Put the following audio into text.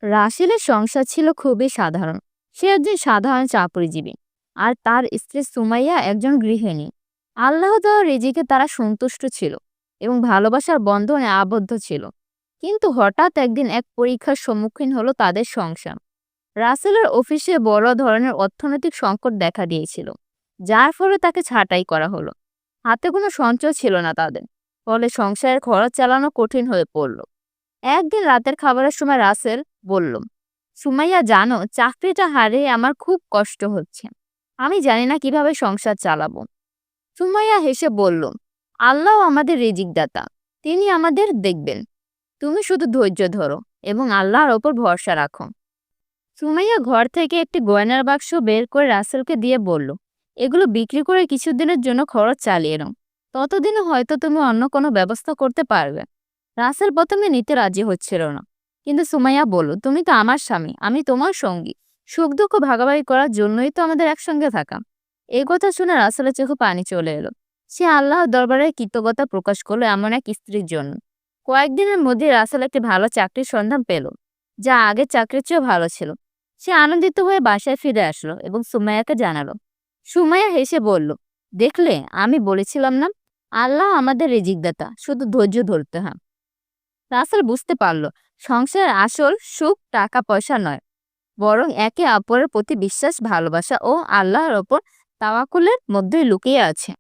রাসেলের সংসার ছিল খুবই সাধারণ। সে একজন সাধারণ চাকরিজীবী, আর তার স্ত্রী সুমাইয়া একজন গৃহিণী। আল্লাহ দেওয়া রিজিকে তারা সন্তুষ্ট ছিল এবং ভালোবাসার বন্ধনে আবদ্ধ ছিল। কিন্তু হঠাৎ একদিন এক পরীক্ষার সম্মুখীন হলো তাদের সংসার। রাসেলের অফিসে বড় ধরনের অর্থনৈতিক সংকট দেখা দিয়েছিল, যার ফলে তাকে ছাঁটাই করা হলো। হাতে কোনো সঞ্চয় ছিল না তাদের, ফলে সংসারের খরচ চালানো কঠিন হয়ে পড়ল। একদিন রাতের খাবারের সময় রাসেল বলল, সুমাইয়া, জানো, চাকরিটা হারিয়ে আমার খুব কষ্ট হচ্ছে। আমি জানি না কিভাবে সংসার চালাবো। সুমাইয়া হেসে বলল, আল্লাহ আমাদের রিজিক দাতা, তিনি আমাদের দেখবেন। তুমি শুধু ধৈর্য ধরো এবং আল্লাহর ওপর ভরসা রাখো। সুমাইয়া ঘর থেকে একটি গয়নার বাক্স বের করে রাসেলকে দিয়ে বলল, এগুলো বিক্রি করে কিছুদিনের জন্য খরচ চালিয়ে নাও। ততদিনে হয়তো তুমি অন্য কোনো ব্যবস্থা করতে পারবে। রাসেল প্রথমে নিতে রাজি হচ্ছিল না, কিন্তু সুমাইয়া বলল, তুমি তো আমার স্বামী, আমি তোমার সঙ্গী। সুখ দুঃখ ভাগাভাগি করার জন্যই তো আমাদের একসঙ্গে থাকা। এই কথা শুনে রাসেলের চোখে পানি চলে এলো। সে আল্লাহর দরবারে কৃতজ্ঞতা প্রকাশ করলো এমন এক স্ত্রীর জন্য। কয়েকদিনের মধ্যে রাসেল একটি ভালো চাকরির সন্ধান পেল, যা আগের চাকরির চেয়েও ভালো ছিল। সে আনন্দিত হয়ে বাসায় ফিরে আসলো এবং সুমাইয়াকে জানালো। সুমাইয়া হেসে বলল, দেখলে, আমি বলেছিলাম না, আল্লাহ আমাদের রিজিকদাতা, শুধু ধৈর্য ধরতে হয়। রাসেল বুঝতে পারল, সংসারের আসল সুখ টাকা পয়সা নয়, বরং একে অপরের প্রতি বিশ্বাস, ভালোবাসা ও আল্লাহর ওপর তাওয়াক্কুলের মধ্যেই লুকিয়ে আছে।